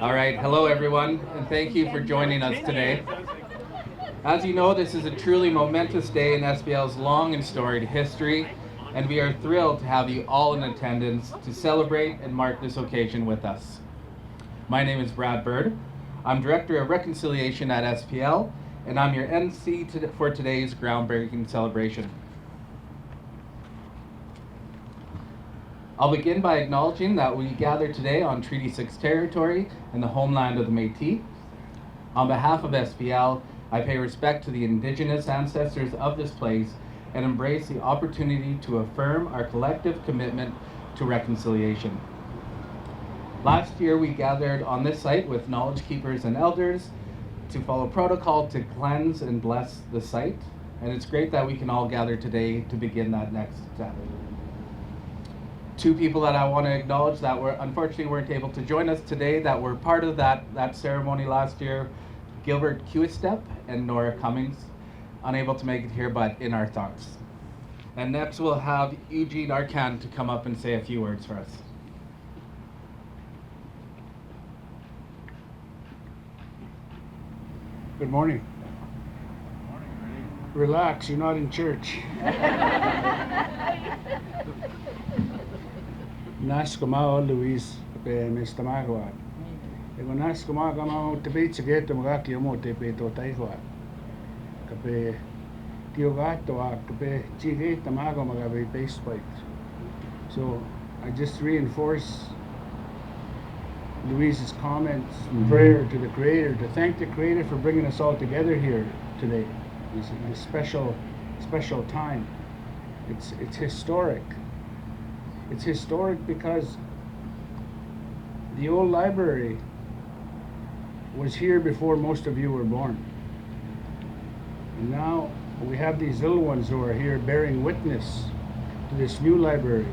All right, hello everyone, and thank you for joining us today. As you know, this is a truly momentous day in SBL's long and storied history, and we are thrilled to have you all in attendance to celebrate and mark this occasion with us. My name is Brad Bird. I'm Director of Reconciliation at SPL, and I'm your MC for today's groundbreaking celebration. I'll begin by acknowledging that we gather today on Treaty 6 territory in the homeland of the Métis. On behalf of SPL, I pay respect to the Indigenous ancestors of this place and embrace the opportunity to affirm our collective commitment to reconciliation. Last year, we gathered on this site with knowledge keepers and elders to follow protocol to cleanse and bless the site, and it's great that we can all gather today to begin that next step. Two people that I want to acknowledge that unfortunately weren't able to join us today that were part of that ceremony last year, Gilbert Quistep and Nora Cummings, unable to make it here but in our thoughts. And next we'll have Eugene Arcan to come up and say a few words for us. Good morning. Relax, you're not in church. Naskamao Luis pe Mistamagwa. Ego Naskamagama Tibet Segeto Magaki Mote pe Totaihua. Kape Tiogato Kape Chige Tamago Magabe base spike. So I just reinforce Louise's comments and prayer to the Creator, to thank the Creator for bringing us all together here today. This special time. It's historic. It's historic because the old library was here before most of you were born. And now we have these little ones who are here bearing witness to this new library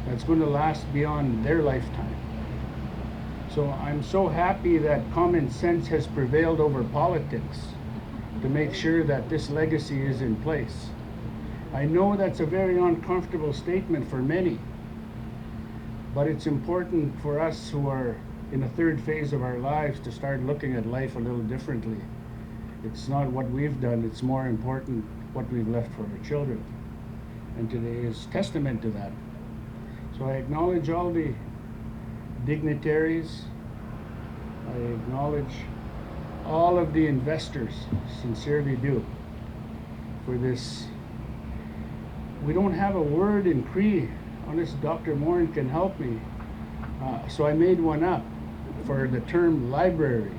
that's going to last beyond their lifetime. So I'm so happy that common sense has prevailed over politics to make sure that this legacy is in place. I know that's a very uncomfortable statement for many, but it's important for us who are in a third phase of our lives to start looking at life a little differently. It's not what we've done, it's more important what we've left for our children. And today is testament to that. So I acknowledge all the dignitaries. I acknowledge all of the investors, sincerely do, for this. We don't have a word in Cree. Unless Dr. Morin can help me. So I made one up for the term library.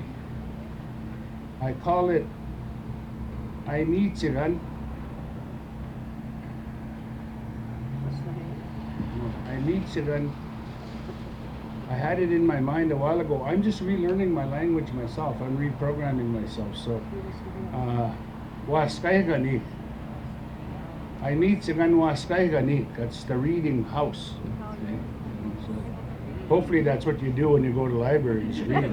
I call it Aimitsiran. Aimitsiran. I had it in my mind a while ago. I'm just relearning my language myself. I'm reprogramming myself. So, Waskaigani. I meet Sigan Waskaigani. That's the reading house. Okay? So hopefully that's what you do when you go to libraries, read.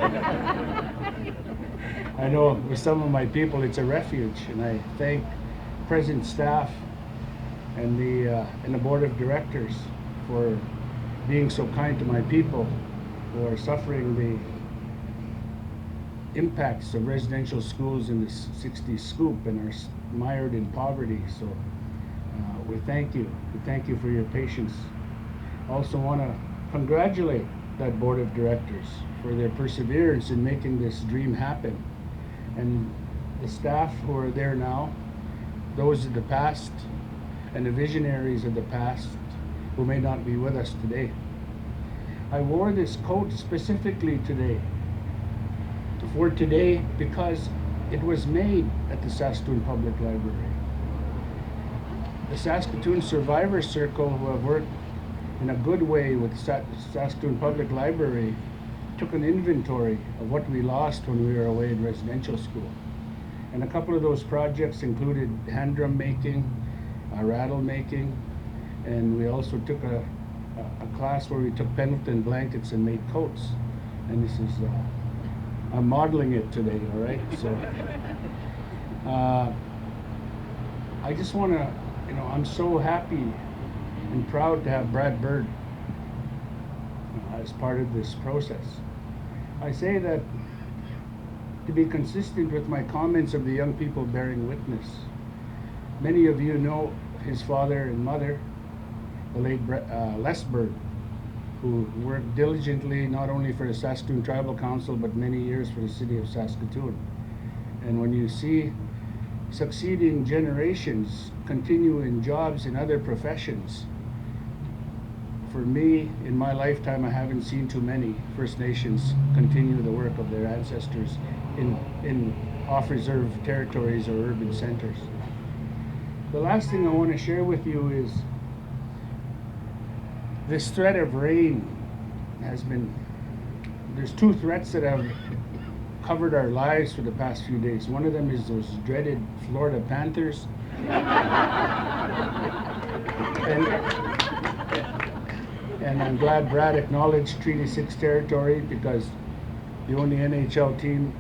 I know with some of my people it's a refuge, and I thank present staff and the board of directors for being so kind to my people who are suffering the impacts of residential schools in the 60s scoop and are mired in poverty. So we thank you. We thank you for your patience. I also want to congratulate that board of directors for their perseverance in making this dream happen. And the staff who are there now, those of the past, and the visionaries of the past who may not be with us today. I wore this coat specifically for today because it was made at the Saskatoon Public Library. The Saskatoon Survivor Circle, who have worked in a good way with the Saskatoon Public Library, took an inventory of what we lost when we were away in residential school. And a couple of those projects included hand drum making, rattle making, and we also took a class where we took Pendleton blankets and made coats. And this is, I'm modeling it today, all right? So, I just want to, I'm so happy and proud to have Brad Bird as part of this process. I say that to be consistent with my comments of the young people bearing witness. Many of you know his father and mother, the late Les Bird, who worked diligently not only for the Saskatoon Tribal Council but many years for the city of Saskatoon. And when you see succeeding generations continue in jobs in other professions, for me, in my lifetime, I haven't seen too many First Nations continue the work of their ancestors in off-reserve territories or urban centers. The last thing I want to share with you is this threat of rain has been, there's two threats that have covered our lives for the past few days. One of them is those dreaded Florida Panthers. And I'm glad Brad acknowledged Treaty 6 territory, because the only NHL team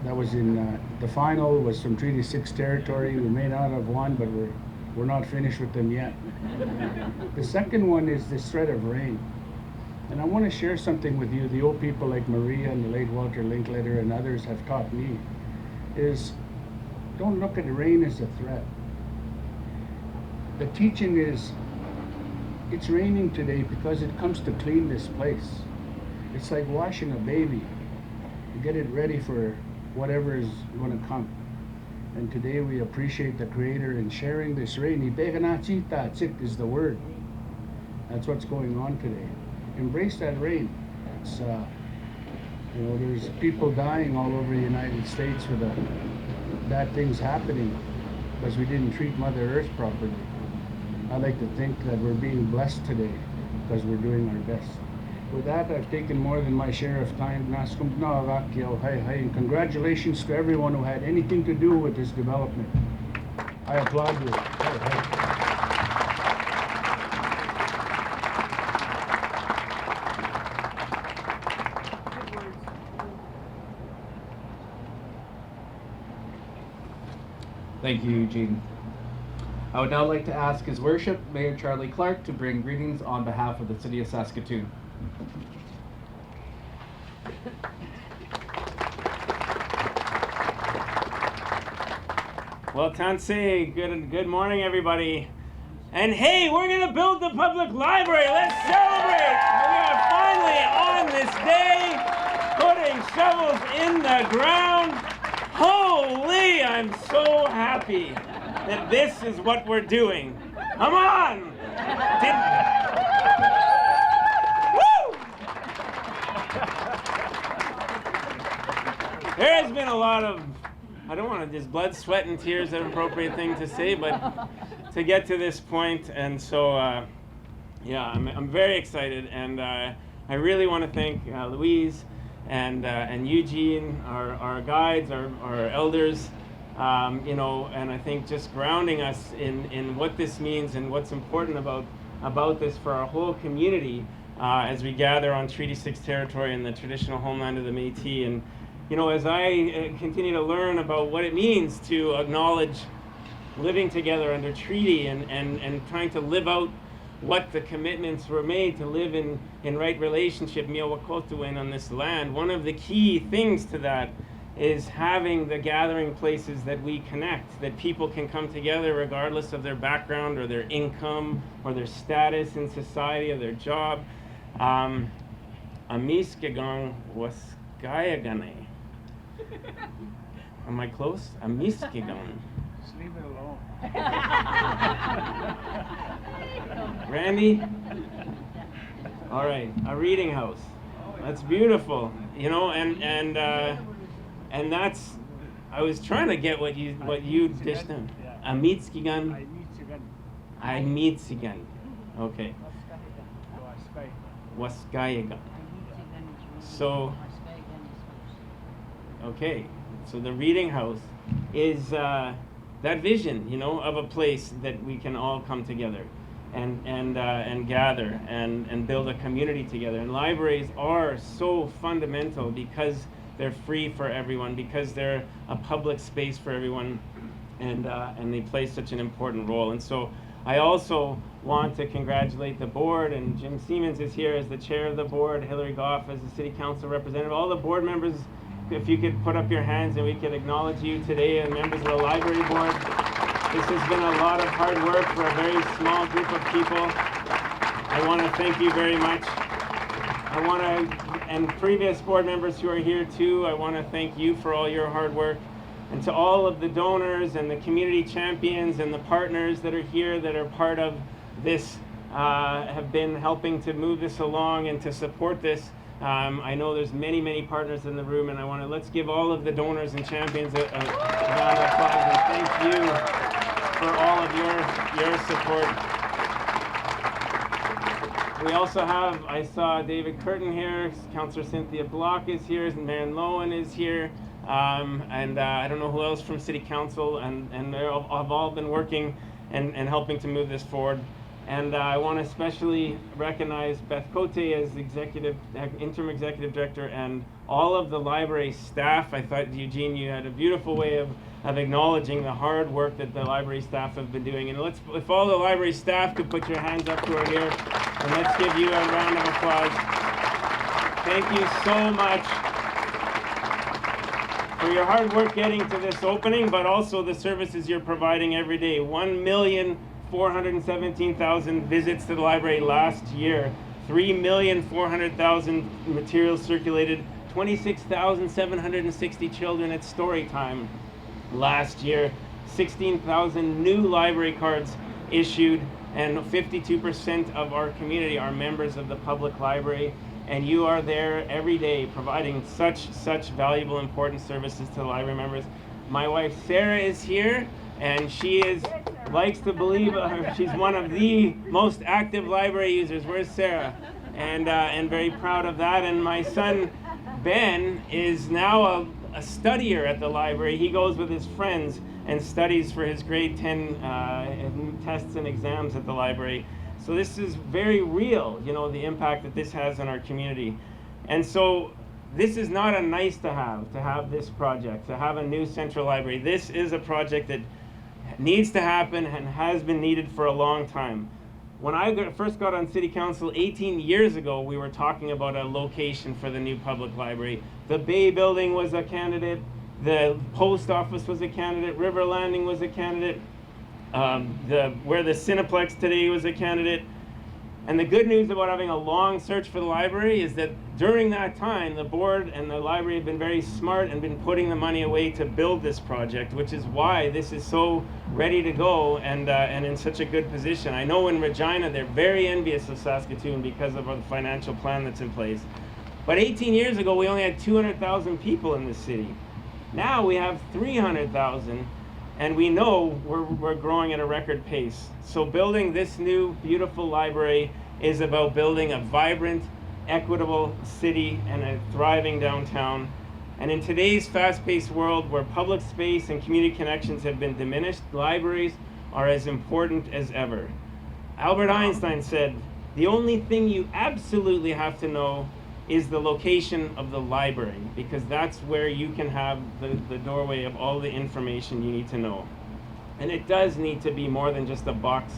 that was in the final was from Treaty 6 territory. We may not have won, but we're not finished with them yet. The second one is this threat of rain. And I want to share something with you the old people like Maria and the late Walter Linkletter and others have taught me, is don't look at the rain as a threat. The teaching is, it's raining today because it comes to clean this place. It's like washing a baby. You get it ready for whatever is going to come. And today we appreciate the Creator in sharing this rain. Ibeganatsita is the word. That's what's going on today. Embrace that rain. It's there's people dying all over the United States for the bad things happening because we didn't treat Mother Earth properly. I like to think that we're being blessed today because we're doing our best. With that, I've taken more than my share of time. And congratulations to everyone who had anything to do with this development. I applaud you. Thank you, Eugene. I would now like to ask His Worship, Mayor Charlie Clark, to bring greetings on behalf of the City of Saskatoon. Well, Tansei, good morning, everybody. And hey, we're gonna build the public library. Let's celebrate! We are finally on this day putting shovels in the ground. Holy, I'm so happy that this is what we're doing. Come on! Woo! There has been a lot of, I don't want to just blood, sweat, and tears, an appropriate thing to say, but to get to this point, and so, yeah, I'm very excited, and I really want to thank Louise and Eugene, our guides, our elders, and I think just grounding us in what this means and what's important about this for our whole community as we gather on Treaty 6 territory in the traditional homeland of the Métis. And as I continue to learn about what it means to acknowledge living together under treaty and trying to live out what the commitments were made to live in right relationship, Miawakotuin, on this land, one of the key things to that is having the gathering places that we connect, that people can come together regardless of their background or their income or their status in society or their job. Amiskagong waskayagane. Am I close? Amiskagong. Just leave it alone. Randy? All right, a reading house. That's beautiful, and that's, I was trying to get what you dished in. Amitskigan. Amitskigan. Okay. Waskayagan. So, okay, so the reading house is that vision, of a place that we can all come together and gather and build a community together. And libraries are so fundamental because they're free for everyone, because they're a public space for everyone, and they play such an important role. And so I also want to congratulate the board, and Jim Siemens is here as the chair of the board, Hillary Goff as the city council representative, all the board members. If you could put up your hands and we could acknowledge you today, and members of the library board. This has been a lot of hard work for a very small group of people. I want to thank you very much. And previous board members who are here too, I want to thank you for all your hard work. And to all of the donors and the community champions and the partners that are here that are part of this, have been helping to move this along and to support this. I know there's many partners in the room, and let's give all of the donors and champions a round of applause, and thank you for all of your support. We also have, I saw David Curtin here, Councillor Cynthia Block is here, Marion Lowen is here, and I don't know who else from City Council, and they have all been working and helping to move this forward. And I want to especially recognize Beth Cote as interim executive director, and all of the library staff. I thought, Eugene, you had a beautiful way of acknowledging the hard work that the library staff have been doing. And if all the library staff could put your hands up who are here, and let's give you a round of applause. Thank you so much for your hard work getting to this opening, but also the services you're providing every day. 1,417,000 visits to the library last year, 3,400,000 materials circulated, 26,760 children at story time last year, 16,000 new library cards issued, and 52% of our community are members of the public library. And you are there every day providing such valuable, important services to the library members. My wife Sarah is here, and she likes to believe she's one of the most active library users. Where's Sarah? And very proud of that. And my son Ben is now a studier at the library. He goes with his friends and studies for his grade 10 tests and exams at the library. So this is very real, the impact that this has on our community. And so this is not a nice to have this project, to have a new central library. This is a project that needs to happen and has been needed for a long time. When I first got on City Council 18 years ago, we were talking about a location for the new public library. The Bay Building was a candidate, the post office was a candidate, River Landing was a candidate, where the Cineplex today was a candidate. And the good news about having a long search for the library is that during that time, the board and the library have been very smart and been putting the money away to build this project, which is why this is so ready to go and in such a good position. I know in Regina, they're very envious of Saskatoon because of the financial plan that's in place. But 18 years ago, we only had 200,000 people in this city. Now we have 300,000. And we know we're growing at a record pace. So building this new beautiful library is about building a vibrant, equitable city and a thriving downtown. And in today's fast-paced world where public space and community connections have been diminished, libraries are as important as ever. Albert Einstein said, the only thing you absolutely have to know is the location of the library, because that's where you can have the doorway of all the information you need to know. And it does need to be more than just a box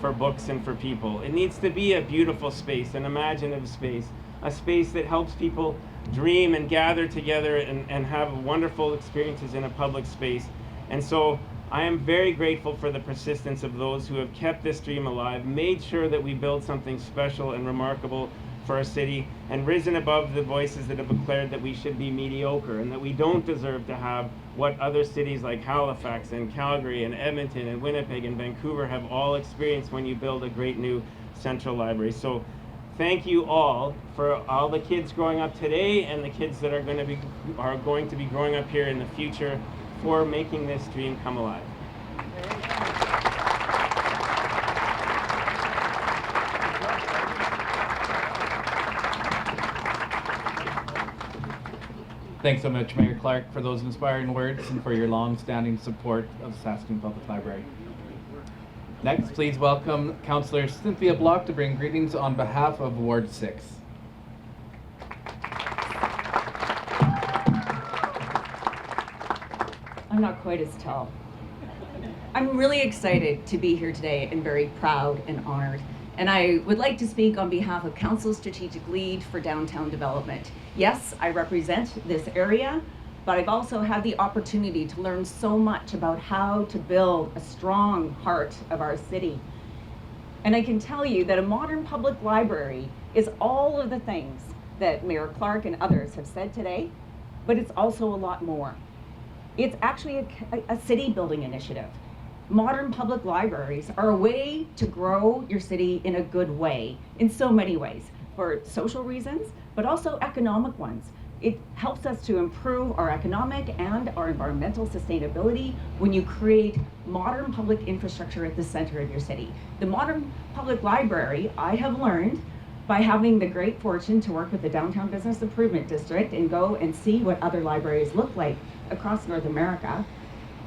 for books and for people. It needs to be a beautiful space, an imaginative space, a space that helps people dream and gather together and have wonderful experiences in a public space. And so I am very grateful for the persistence of those who have kept this dream alive, made sure that we build something special and remarkable for our city, and risen above the voices that have declared that we should be mediocre and that we don't deserve to have what other cities like Halifax and Calgary and Edmonton and Winnipeg and Vancouver have all experienced when you build a great new central library. So thank you all for all the kids growing up today and the kids that are going to be growing up here in the future for making this dream come alive. Thanks so much, Mayor Clark, for those inspiring words and for your long-standing support of the Saskatoon Public Library. Next, please welcome Councillor Cynthia Block to bring greetings on behalf of Ward 6. I'm not quite as tall. I'm really excited to be here today and very proud and honored. And I would like to speak on behalf of Council's Strategic Lead for Downtown Development. Yes, I represent this area, but I've also had the opportunity to learn so much about how to build a strong heart of our city. And I can tell you that a modern public library is all of the things that Mayor Clark and others have said today, but it's also a lot more. It's actually a city building initiative. Modern public libraries are a way to grow your city in a good way, in so many ways, for social reasons, but also economic ones. It helps us to improve our economic and our environmental sustainability when you create modern public infrastructure at the center of your city. The modern public library, I have learned by having the great fortune to work with the Downtown Business Improvement District and go and see what other libraries look like across North America,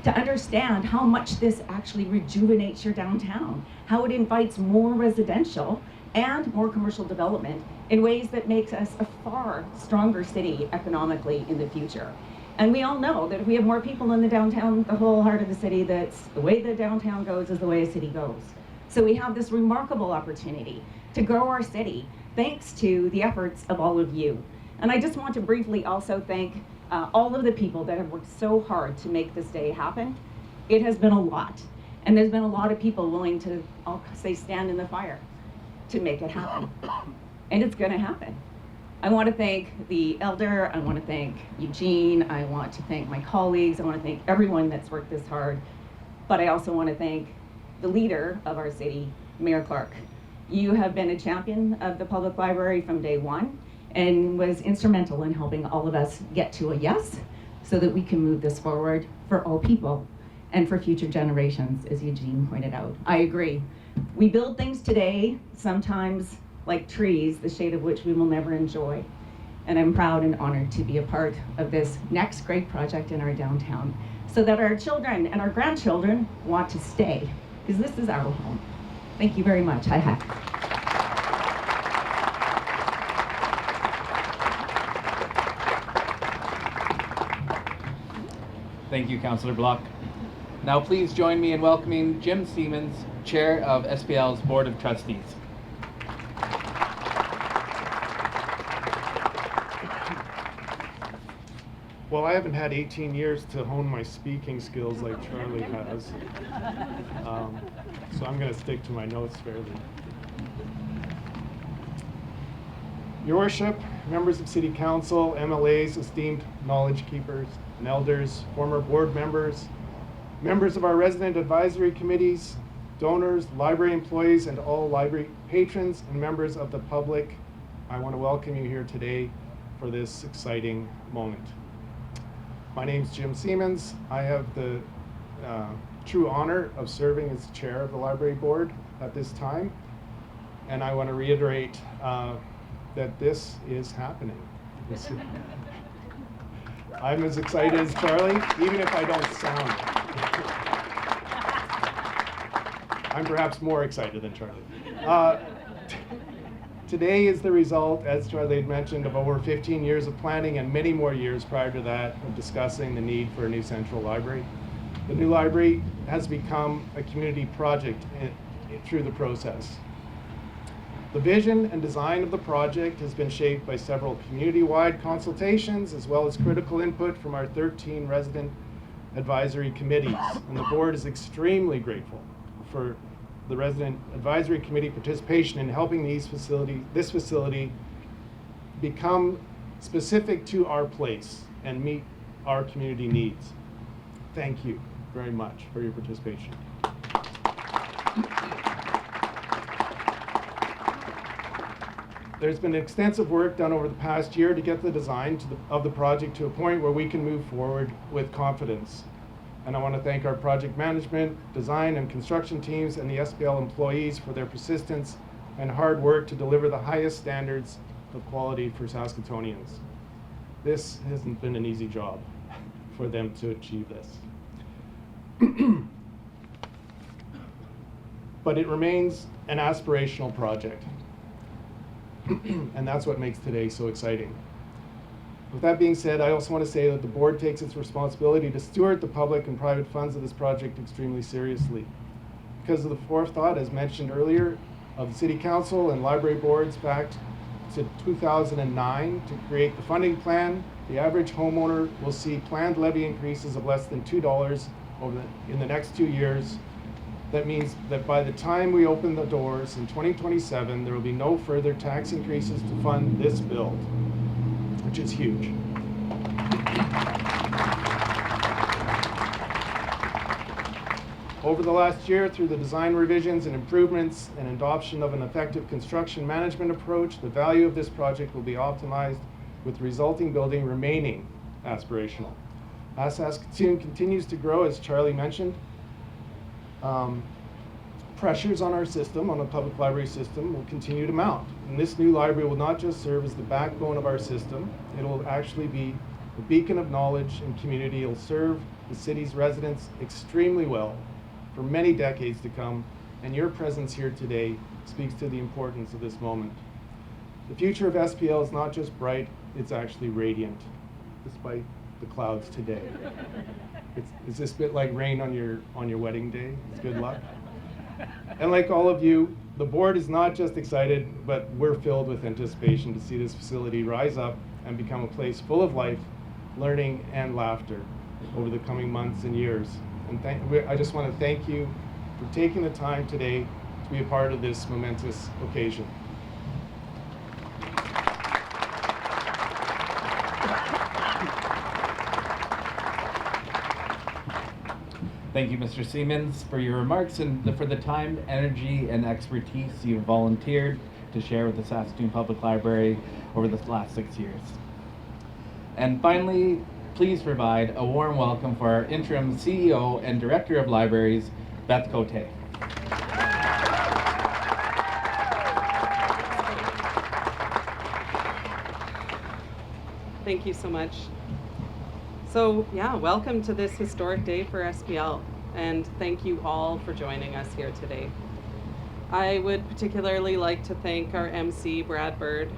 to understand how much this actually rejuvenates your downtown, how it invites more residential and more commercial development in ways that makes us a far stronger city economically in the future. And we all know that if we have more people in the downtown, the whole heart of the city, that's the way the downtown goes is the way a city goes. So we have this remarkable opportunity to grow our city thanks to the efforts of all of you. And I just want to briefly also thank all of the people that have worked so hard to make this day happen. It has been a lot. And there's been a lot of people willing to, I'll say, stand in the fire to make it happen. And it's gonna happen. I want to thank the Elder, I want to thank Eugene, I want to thank my colleagues, I want to thank everyone that's worked this hard. But I also want to thank the leader of our city, Mayor Clark. You have been a champion of the public library from day one, and was instrumental in helping all of us get to a yes so that we can move this forward for all people and for future generations, as Eugene pointed out. I agree. We build things today, sometimes like trees, the shade of which we will never enjoy. And I'm proud and honored to be a part of this next great project in our downtown so that our children and our grandchildren want to stay, because this is our home. Thank you very much. Hi. Thank you, Councillor Block. Now please join me in welcoming Jim Siemens, Chair of SPL's Board of Trustees. Well, I haven't had 18 years to hone my speaking skills like Charlie has. So I'm going to stick to my notes fairly. Your Worship, members of City Council, MLAs, esteemed knowledge keepers and elders, former board members, members of our resident advisory committees, donors, library employees, and all library patrons and members of the public, I want to welcome you here today for this exciting moment. My name is Jim Siemens. I have the true honor of serving as chair of the library board at this time. And I want to reiterate that this is happening. I'm as excited as Charlie, even if I don't sound it. I'm perhaps more excited than Charlie. Today is the result, as Charlie had mentioned, of over 15 years of planning and many more years prior to that of discussing the need for a new central library. The new library has become a community project through the process. The vision and design of the project has been shaped by several community-wide consultations as well as critical input from our 13 resident advisory committees. And the board is extremely grateful for the resident advisory committee participation in helping this facility become specific to our place and meet our community needs. Thank you very much for your participation. There's been extensive work done over the past year to get the design of the project to a point where we can move forward with confidence. And I want to thank our project management, design, and construction teams and the SPL employees for their persistence and hard work to deliver the highest standards of quality for Saskatoonians. This hasn't been an easy job for them to achieve this. But it remains an aspirational project. And that's what makes today so exciting. With that being said, I also want to say that the board takes its responsibility to steward the public and private funds of this project extremely seriously. Because of the forethought, as mentioned earlier, of the City Council and library boards back to 2009 to create the funding plan, the average homeowner will see planned levy increases of less than $2 in the next 2 years. That means that by the time we open the doors in 2027, there will be no further tax increases to fund this build, which is huge. Over the last year, through the design revisions and improvements and adoption of an effective construction management approach, the value of this project will be optimized, with the resulting building remaining aspirational. As Saskatoon continues to grow, as Charlie mentioned, pressures on our system, on the public library system, will continue to mount. And this new library will not just serve as the backbone of our system, it will actually be a beacon of knowledge and community. It will serve the city's residents extremely well for many decades to come, and your presence here today speaks to the importance of this moment. The future of SPL is not just bright, it's actually radiant, despite the clouds today. It's this bit like rain on your wedding day. It's good luck. And like all of you, the board is not just excited, but we're filled with anticipation to see this facility rise up and become a place full of life, learning, and laughter over the coming months and years. And I just want to thank you for taking the time today to be a part of this momentous occasion. Thank you, Mr. Siemens, for your remarks and for the time, energy, and expertise you've volunteered to share with the Saskatoon Public Library over the last 6 years. And finally, please provide a warm welcome for our interim CEO and Director of Libraries, Beth Cote. Thank you so much. So yeah, welcome to this historic day for SPL, and thank you all for joining us here today. I would particularly like to thank our MC, Brad Bird,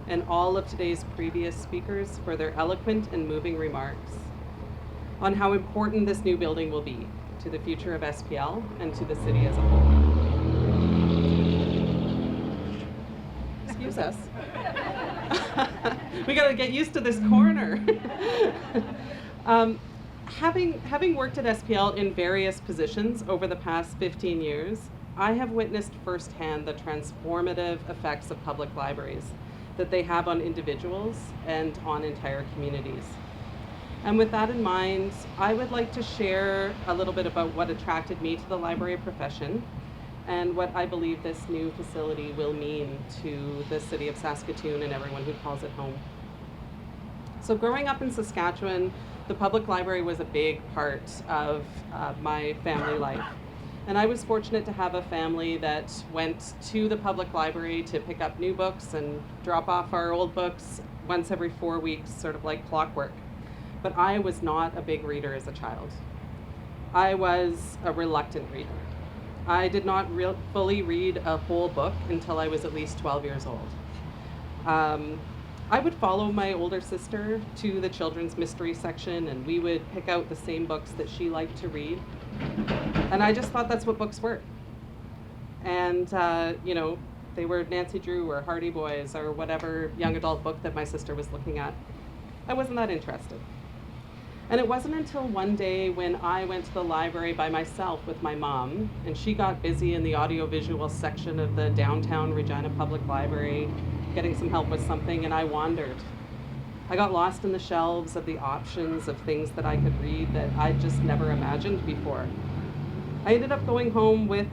and all of today's previous speakers for their eloquent and moving remarks on how important this new building will be to the future of SPL and to the city as a whole. Excuse us. We gotta get used to this corner. Having worked at SPL in various positions over the past 15 years, I have witnessed firsthand the transformative effects of public libraries that they have on individuals and on entire communities. And with that in mind, I would like to share a little bit about what attracted me to the library profession and what I believe this new facility will mean to the city of Saskatoon and everyone who calls it home. So growing up in Saskatchewan, the public library was a big part of my family life. And I was fortunate to have a family that went to the public library to pick up new books and drop off our old books once every 4 weeks, sort of like clockwork. But I was not a big reader as a child. I was a reluctant reader. I did not fully read a whole book until I was at least 12 years old. I would follow my older sister to the children's mystery section, and we would pick out the same books that she liked to read. And I just thought that's what books were. And, they were Nancy Drew or Hardy Boys or whatever young adult book that my sister was looking at. I wasn't that interested. And it wasn't until one day when I went to the library by myself with my mom, and she got busy in the audiovisual section of the downtown Regina Public Library, getting some help with something, and I wandered. I got lost in the shelves of the options of things that I could read that I'd just never imagined before. I ended up going home with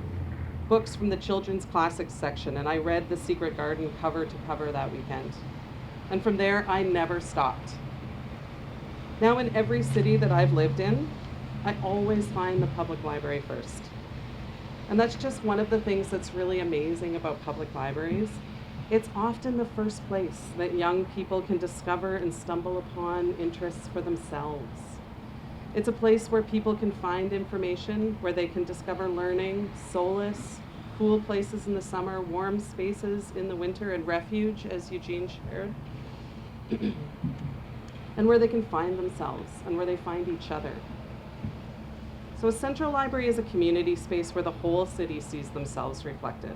books from the children's classics section, and I read The Secret Garden cover to cover that weekend. And from there, I never stopped. Now, in every city that I've lived in, I always find the public library first. And that's just one of the things that's really amazing about public libraries. It's often the first place that young people can discover and stumble upon interests for themselves. It's a place where people can find information, where they can discover learning, solace, cool places in the summer, warm spaces in the winter, and refuge, as Eugene shared. and where they can find themselves and where they find each other. So a central library is a community space where the whole city sees themselves reflected.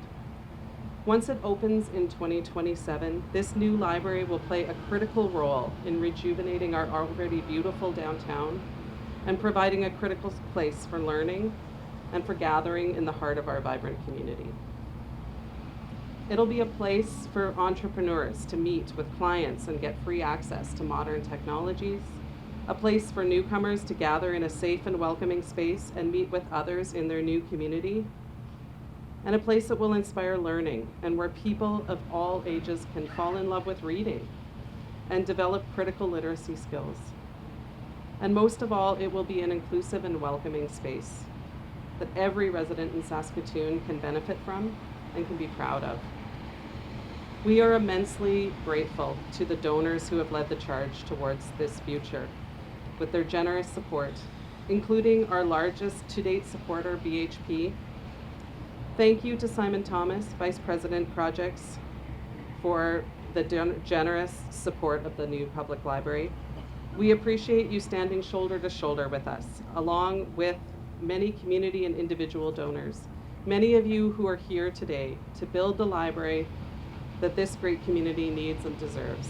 Once it opens in 2027, this new library will play a critical role in rejuvenating our already beautiful downtown and providing a critical place for learning and for gathering in the heart of our vibrant community. It'll be a place for entrepreneurs to meet with clients and get free access to modern technologies, a place for newcomers to gather in a safe and welcoming space and meet with others in their new community, and a place that will inspire learning and where people of all ages can fall in love with reading and develop critical literacy skills. And most of all, it will be an inclusive and welcoming space that every resident in Saskatoon can benefit from and can be proud of. We are immensely grateful to the donors who have led the charge towards this future with their generous support, including our largest to-date supporter, BHP. Thank you to Simon Thomas, Vice President Projects, for the generous support of the new public library. We appreciate you standing shoulder to shoulder with us, along with many community and individual donors, many of you who are here today to build the library that this great community needs and deserves.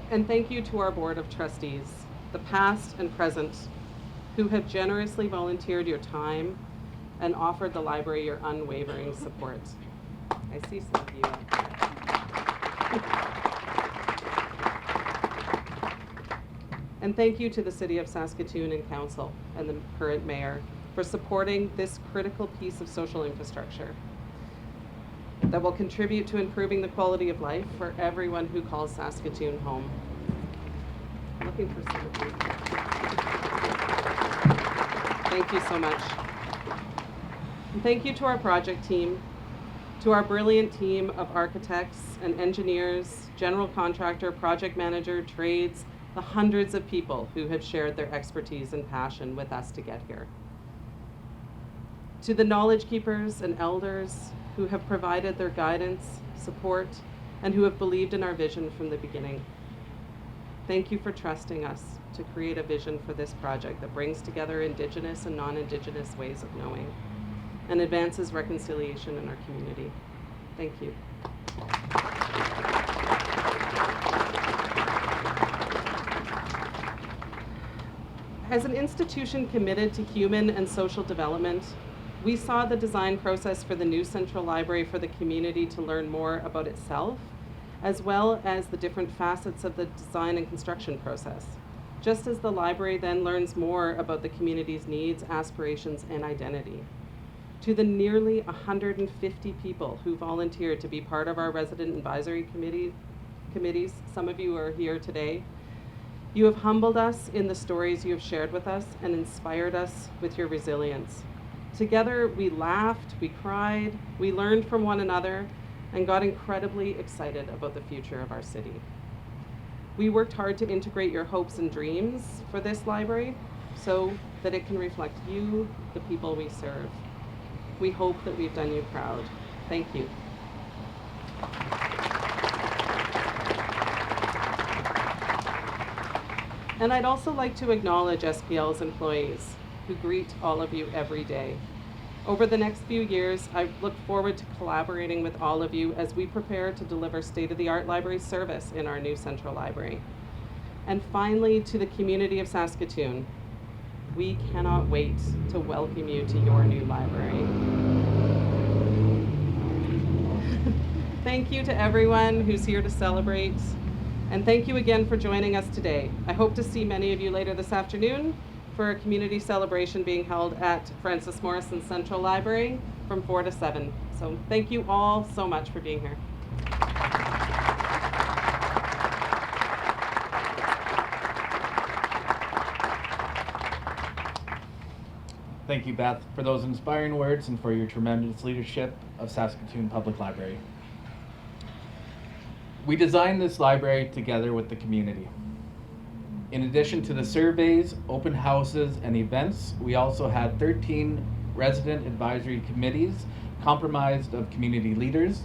And thank you to our Board of Trustees, the past and present, who have generously volunteered your time and offered the library your unwavering support. I see some of you out there. And thank you to the City of Saskatoon and Council and the current Mayor for supporting this critical piece of social infrastructure that will contribute to improving the quality of life for everyone who calls Saskatoon home. I'm looking for some of you. Thank you so much. And thank you to our project team, to our brilliant team of architects and engineers, general contractor, project manager, trades, the hundreds of people who have shared their expertise and passion with us to get here. To the knowledge keepers and elders who have provided their guidance, support, and who have believed in our vision from the beginning. Thank you for trusting us to create a vision for this project that brings together Indigenous and non-Indigenous ways of knowing and advances reconciliation in our community. Thank you. As an institution committed to human and social development, we saw the design process for the new Central Library for the community to learn more about itself, as well as the different facets of the design and construction process, just as the library then learns more about the community's needs, aspirations, and identity. To the nearly 150 people who volunteered to be part of our resident advisory committees, some of you are here today, you have humbled us in the stories you have shared with us and inspired us with your resilience. Together, we laughed, we cried, we learned from one another, and got incredibly excited about the future of our city. We worked hard to integrate your hopes and dreams for this library so that it can reflect you, the people we serve. We hope that we've done you proud. Thank you. And I'd also like to acknowledge SPL's employees who greet all of you every day. Over the next few years, I look forward to collaborating with all of you as we prepare to deliver state-of-the-art library service in our new Central Library. And finally, to the community of Saskatoon, we cannot wait to welcome you to your new library. Thank you to everyone who's here to celebrate. And thank you again for joining us today. I hope to see many of you later this afternoon for a community celebration being held at Francis Morrison Central Library from 4 to 7. So thank you all so much for being here. Thank you, Beth, for those inspiring words and for your tremendous leadership of Saskatoon Public Library. We designed this library together with the community. In addition to the surveys, open houses, and events, we also had 13 resident advisory committees comprised of community leaders,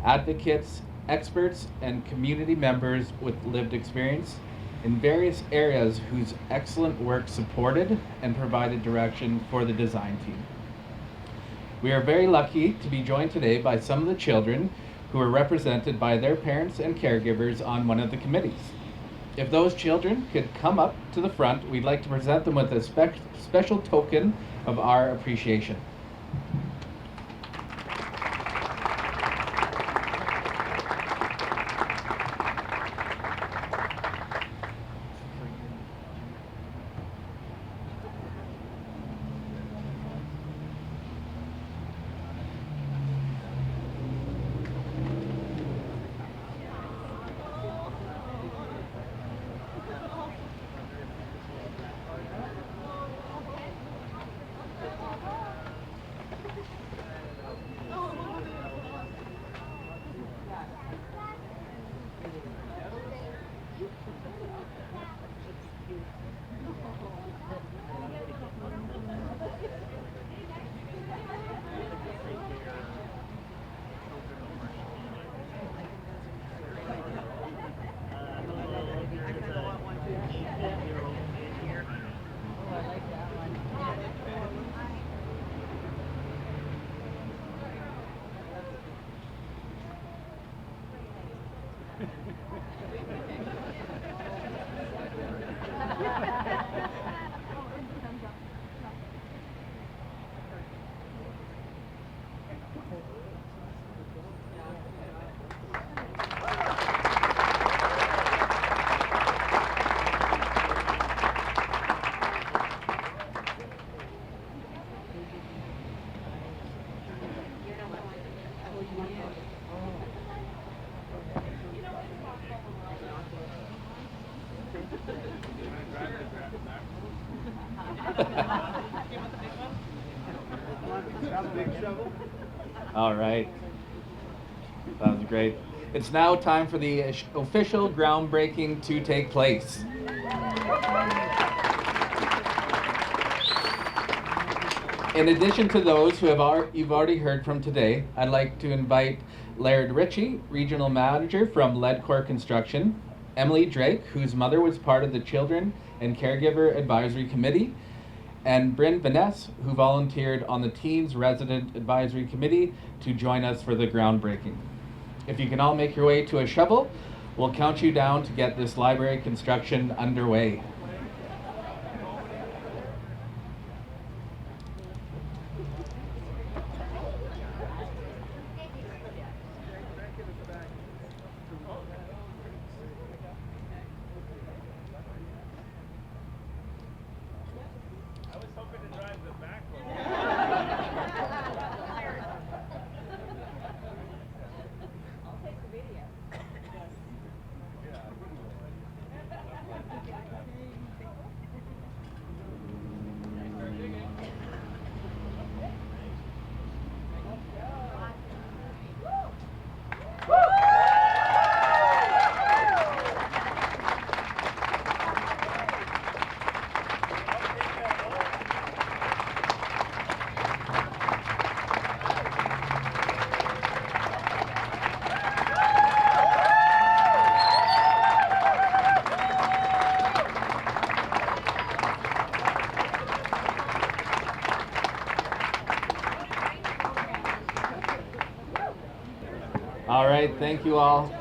advocates, experts, and community members with lived experience in various areas whose excellent work supported and provided direction for the design team. We are very lucky to be joined today by some of the children who are represented by their parents and caregivers on one of the committees. If those children could come up to the front, we'd like to present them with a special token of our appreciation. All right. That was great. It's now time for the official groundbreaking to take place. In addition to those who you've already heard from today, I'd like to invite Laird Ritchie, Regional Manager from Ledcor Construction, Emily Drake, whose mother was part of the Children and Caregiver Advisory Committee, and Bryn Vaness, who volunteered on the Teens Resident Advisory Committee to join us for the groundbreaking. If you can all make your way to a shovel, we'll count you down to get this library construction underway. All right, thank you all.